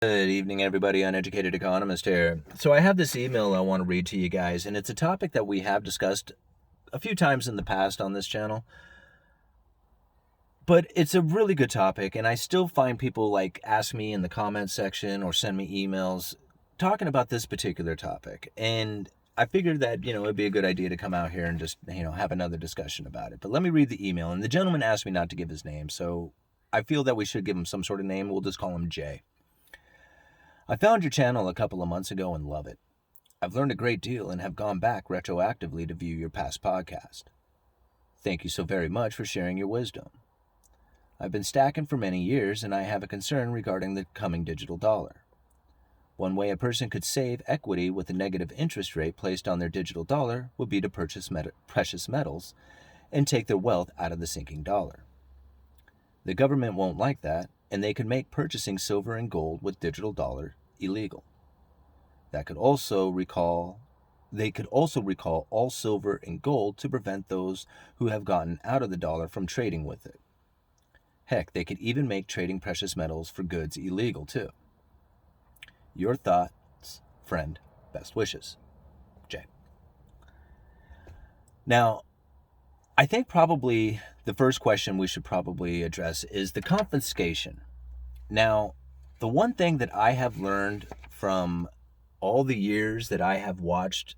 Good evening, everybody. Uneducated Economist here. So I have this email I want to read to you guys, and it's a topic that we have discussed a few times in the past on this channel. But it's a really good topic, and I still find people ask me in the comments section or send me emails talking about this particular topic. And I figured that, it'd be a good idea to come out here and just, have another discussion about it. But let me read the email. And the gentleman asked me not to give his name, so I feel that we should give him some sort of name. We'll just call him Jay. I found your channel a couple of months ago and love it. I've learned a great deal and have gone back retroactively to view your past podcast. Thank you so very much for sharing your wisdom. I've been stacking for many years and I have a concern regarding the coming digital dollar. One way a person could save equity with a negative interest rate placed on their digital dollar would be to purchase precious metals and take their wealth out of the sinking dollar. The government won't like that, and they could make purchasing silver and gold with digital dollar illegal. They could also recall all silver and gold to prevent those who have gotten out of the dollar from trading with it. Heck, they could even make trading precious metals for goods illegal too. Your thoughts, friend. Best wishes, Jay. Now, I think probably the first question we should probably address is the confiscation. Now, the one thing that I have learned from all the years that I have watched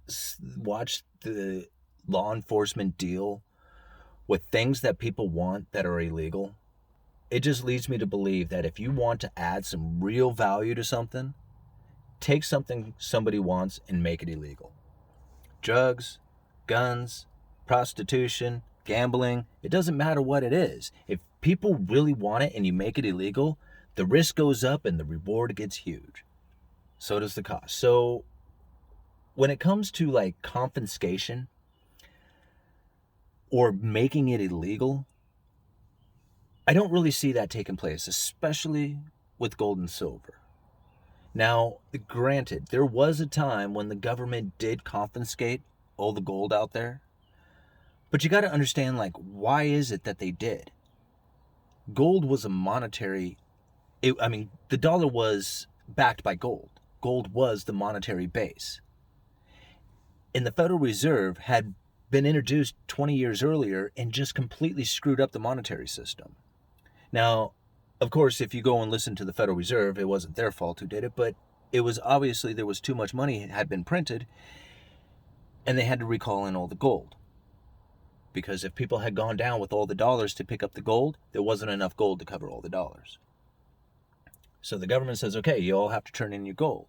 the law enforcement deal with things that people want that are illegal, it just leads me to believe that if you want to add some real value to something, take something somebody wants and make it illegal. Drugs, guns, prostitution, gambling, it doesn't matter what it is. If people really want it and you make it illegal, the risk goes up and the reward gets huge. So does the cost. So when it comes to confiscation or making it illegal, I don't really see that taking place, especially with gold and silver. Now, granted, there was a time when the government did confiscate all the gold out there, but you got to understand, why is it that they did? Gold was a monetary, the dollar was backed by gold. Gold was the monetary base. And the Federal Reserve had been introduced 20 years earlier and just completely screwed up the monetary system. Now, of course, if you go and listen to the Federal Reserve, it wasn't their fault who did it, but it was obviously there was too much money had been printed, and they had to recall in all the gold. Because if people had gone down with all the dollars to pick up the gold, there wasn't enough gold to cover all the dollars. So the government says, okay, you all have to turn in your gold.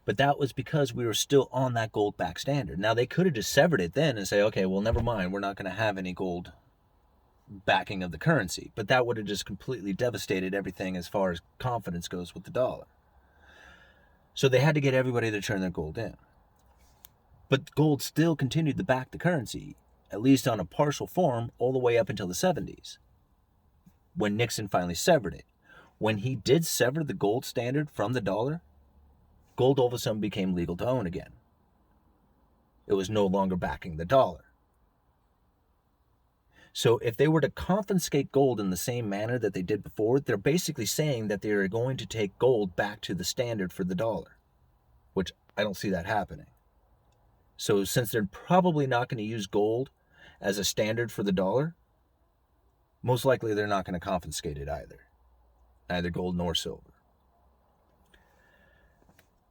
But that was because we were still on that gold back standard. Now, they could have just severed it then and say, okay, well, never mind, we're not going to have any gold backing of the currency. But that would have just completely devastated everything as far as confidence goes with the dollar. So they had to get everybody to turn their gold in. But gold still continued to back the currency, at least on a partial form, all the way up until the 70s, when Nixon finally severed it. When he did sever the gold standard from the dollar, gold all of a sudden became legal to own again. It was no longer backing the dollar. So if they were to confiscate gold in the same manner that they did before, they're basically saying that they are going to take gold back to the standard for the dollar, which I don't see that happening. So since they're probably not going to use gold as a standard for the dollar, most likely they're not going to confiscate it either. Neither gold nor silver.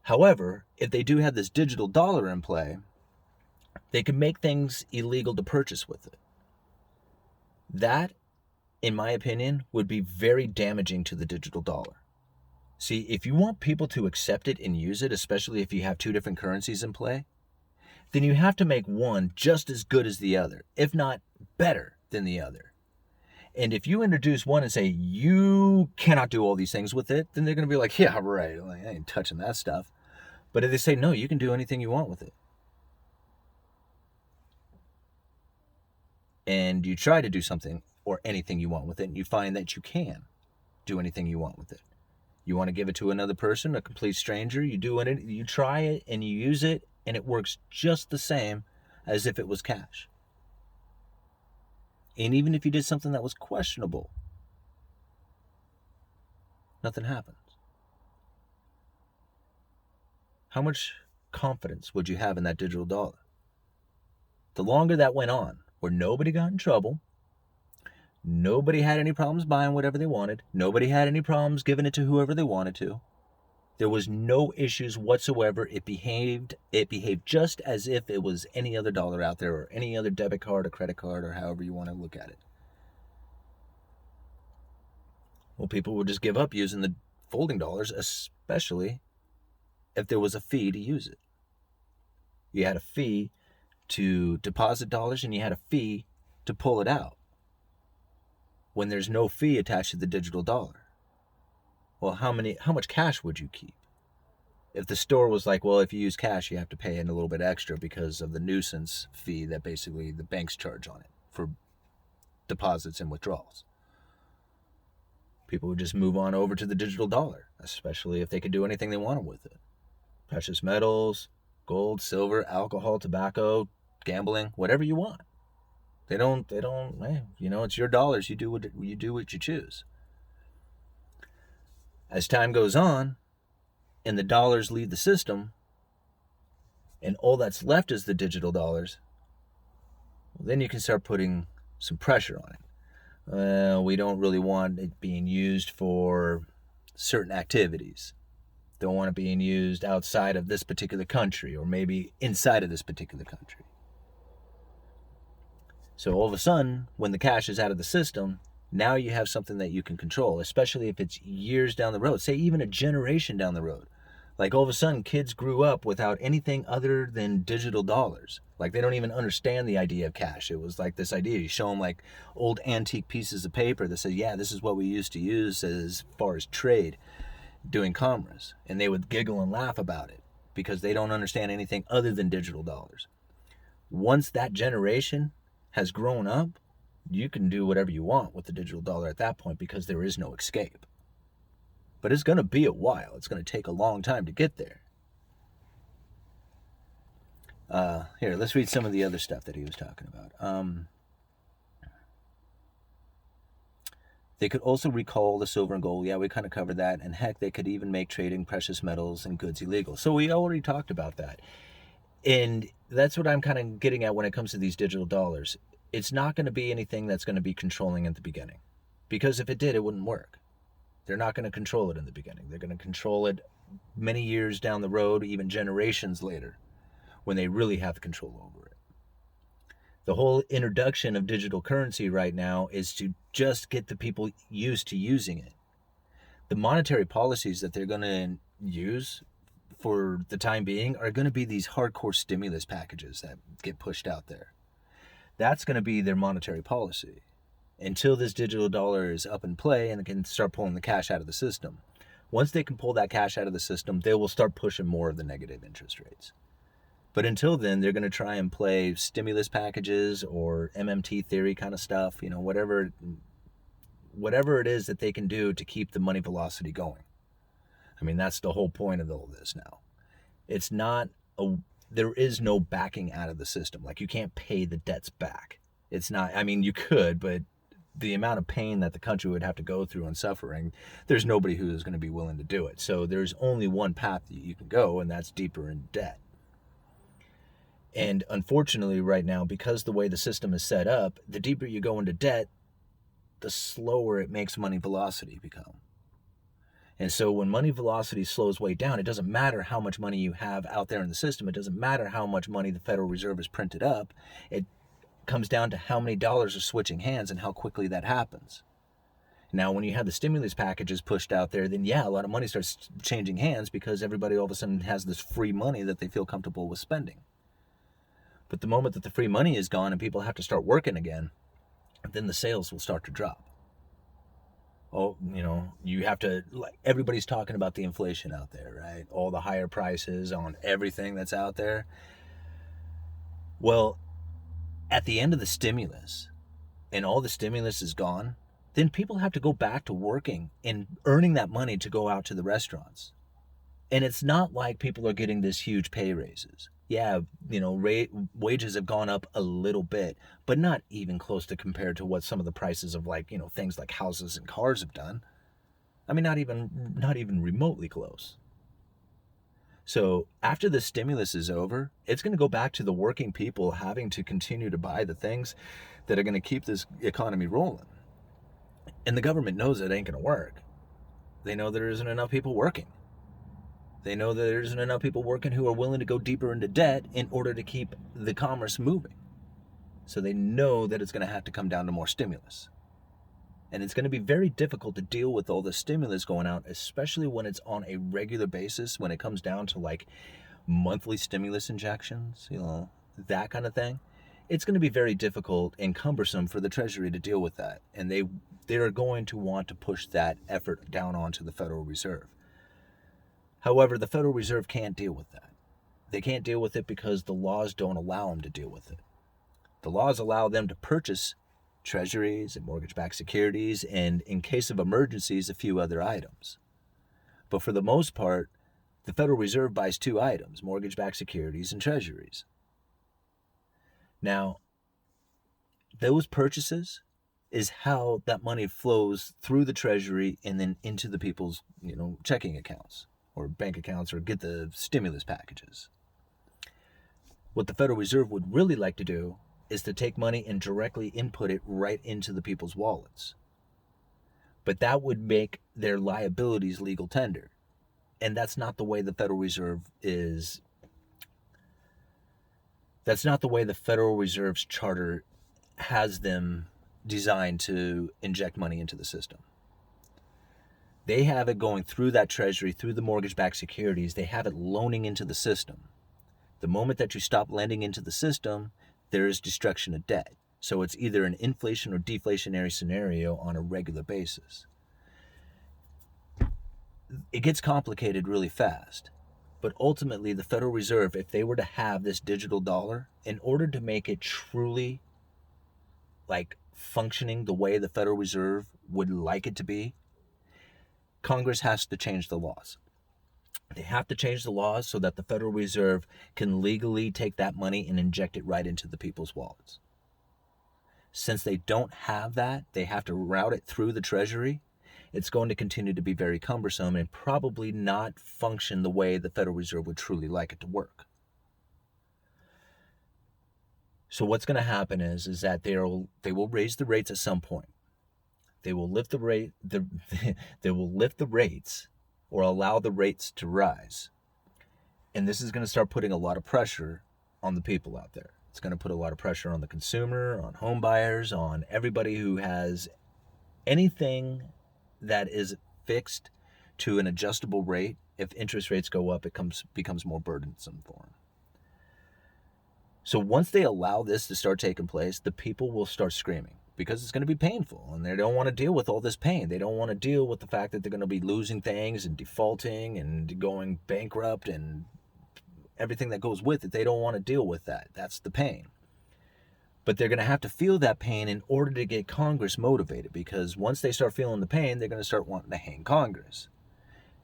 However, if they do have this digital dollar in play, they can make things illegal to purchase with it. That, in my opinion, would be very damaging to the digital dollar. See, if you want people to accept it and use it, especially if you have two different currencies in play, then you have to make one just as good as the other, if not better than the other. And if you introduce one and say, you cannot do all these things with it, then they're going to be like, yeah, right, I ain't touching that stuff. But if they say, no, you can do anything you want with it, and you try to do something or anything you want with it, and you find that you can do anything you want with it. You want to give it to another person, a complete stranger, you try it and you use it, and it works just the same as if it was cash. And even if you did something that was questionable, Nothing happens. How much confidence would you have in that digital dollar? The longer that went on, where nobody got in trouble, nobody had any problems buying whatever they wanted, nobody had any problems giving it to whoever they wanted to, there was no issues whatsoever. It behaved just as if it was any other dollar out there or any other debit card or credit card or however you want to look at it. Well, people would just give up using the folding dollars, especially if there was a fee to use it. You had a fee to deposit dollars and you had a fee to pull it out. When there's no fee attached to the digital dollar, well, how much cash would you keep? If the store was like, well, if you use cash, you have to pay in a little bit extra because of the nuisance fee that basically the banks charge on it for deposits and withdrawals. People would just move on over to the digital dollar, especially if they could do anything they wanted with it. Precious metals, gold, silver, alcohol, tobacco, gambling, whatever you want. They don't, hey, it's your dollars. You do what you choose. As time goes on and the dollars leave the system and all that's left is the digital dollars, well, then you can start putting some pressure on it. We don't really want it being used for certain activities. Don't want it being used outside of this particular country or maybe inside of this particular country. So all of a sudden, when the cash is out of the system, now you have something that you can control, especially if it's years down the road, say even a generation down the road. Like all of a sudden, kids grew up without anything other than digital dollars. Like they don't even understand the idea of cash. It was like this idea. You show them like old antique pieces of paper that says, yeah, this is what we used to use as far as trade, doing commerce. And they would giggle and laugh about it because they don't understand anything other than digital dollars. Once that generation has grown up, you can do whatever you want with the digital dollar at that point because there is no escape. But it's going to be a while. It's going to take a long time to get there. Here, let's read some of the other stuff that he was talking about. They could also recall the silver and gold. Yeah, we kind of covered that. And heck, they could even make trading precious metals and goods illegal. So we already talked about that. And that's what I'm kind of getting at when it comes to these digital dollars. It's not going to be anything that's going to be controlling at the beginning. Because if it did, it wouldn't work. They're not going to control it in the beginning. They're going to control it many years down the road, even generations later, when they really have control over it. The whole introduction of digital currency right now is to just get the people used to using it. The monetary policies that they're going to use for the time being are going to be these hardcore stimulus packages that get pushed out there. That's going to be their monetary policy until this digital dollar is up in play and can start pulling the cash out of the system. Once they can pull that cash out of the system, they will start pushing more of the negative interest rates. But until then, they're going to try and play stimulus packages or MMT theory kind of stuff, whatever it is that they can do to keep the money velocity going. I mean, that's the whole point of all this now. There is no backing out of the system. Like, you can't pay the debts back. It's not, you could, but the amount of pain that the country would have to go through and suffering, there's nobody who is going to be willing to do it. So there's only one path that you can go, and that's deeper in debt. And unfortunately right now, because the way the system is set up, the deeper you go into debt, the slower it makes money velocity become. And so when money velocity slows way down, it doesn't matter how much money you have out there in the system. It doesn't matter how much money the Federal Reserve has printed up. It comes down to how many dollars are switching hands and how quickly that happens. Now, when you have the stimulus packages pushed out there, then yeah, a lot of money starts changing hands because everybody all of a sudden has this free money that they feel comfortable with spending. But the moment that the free money is gone and people have to start working again, then the sales will start to drop. Oh, you have to, like, everybody's talking about the inflation out there, right? All the higher prices on everything that's out there. Well, at the end of the stimulus, and all the stimulus is gone, then people have to go back to working and earning that money to go out to the restaurants. And it's not like people are getting this huge pay raises. Yeah, wages have gone up a little bit, but not even close to compared to what some of the prices of things like houses and cars have done. I mean, not even remotely close. So after the stimulus is over, it's going to go back to the working people having to continue to buy the things that are going to keep this economy rolling. And the government knows it ain't going to work. They know there isn't enough people working. They know that there isn't enough people working who are willing to go deeper into debt in order to keep the commerce moving. So they know that it's going to have to come down to more stimulus. And it's going to be very difficult to deal with all the stimulus going out, especially when it's on a regular basis, when it comes down to like monthly stimulus injections, that kind of thing. It's going to be very difficult and cumbersome for the Treasury to deal with that. And they're going to want to push that effort down onto the Federal Reserve. However, the Federal Reserve can't deal with that. They can't deal with it because the laws don't allow them to deal with it. The laws allow them to purchase treasuries and mortgage-backed securities, and in case of emergencies, a few other items. But for the most part, the Federal Reserve buys two items: mortgage-backed securities and treasuries. Now, those purchases is how that money flows through the Treasury and then into the people's, checking accounts or bank accounts, or get the stimulus packages. What the Federal Reserve would really like to do is to take money and directly input it right into the people's wallets. But that would make their liabilities legal tender. And that's not the way the Federal Reserve is. That's not the way the Federal Reserve's charter has them designed to inject money into the system. They have it going through that Treasury, through the mortgage-backed securities. They have it loaning into the system. The moment that you stop lending into the system, there is destruction of debt. So it's either an inflation or deflationary scenario on a regular basis. It gets complicated really fast. But ultimately, the Federal Reserve, if they were to have this digital dollar, in order to make it truly functioning the way the Federal Reserve would like it to be, Congress has to change the laws. They have to change the laws so that the Federal Reserve can legally take that money and inject it right into the people's wallets. Since they don't have that, they have to route it through the Treasury. It's going to continue to be very cumbersome and probably not function the way the Federal Reserve would truly like it to work. So what's going to happen is that they will raise the rates at some point. They will lift the rate. They will lift the rates, or allow the rates to rise. And this is going to start putting a lot of pressure on the people out there. It's going to put a lot of pressure on the consumer, on home buyers, on everybody who has anything that is fixed to an adjustable rate. If interest rates go up, it becomes more burdensome for them. So once they allow this to start taking place, the people will start screaming, because it's going to be painful, and they don't want to deal with all this pain. They don't want to deal with the fact that they're going to be losing things and defaulting and going bankrupt and everything that goes with it. They don't want to deal with that. That's the pain. But they're going to have to feel that pain in order to get Congress motivated, because once they start feeling the pain, they're going to start wanting to hang Congress.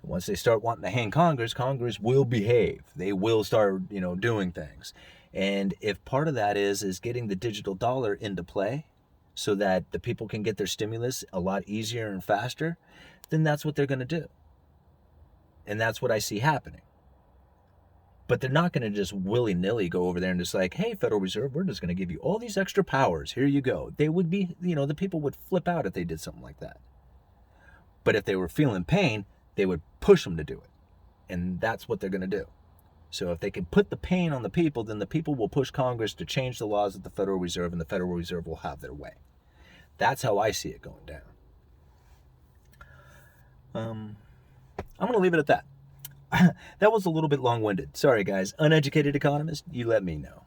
And once they start wanting to hang Congress, Congress will behave. They will start, doing things. And if part of that is getting the digital dollar into play, so that the people can get their stimulus a lot easier and faster, then that's what they're going to do. And that's what I see happening. But they're not going to just willy-nilly go over there and just like, hey, Federal Reserve, we're just going to give you all these extra powers. Here you go. They would be, the people would flip out if they did something like that. But if they were feeling pain, they would push them to do it. And that's what they're going to do. So if they can put the pain on the people, then the people will push Congress to change the laws of the Federal Reserve, and the Federal Reserve will have their way. That's how I see it going down. I'm going to leave it at that. That was a little bit long-winded. Sorry, guys. Uneducated Economist, you let me know.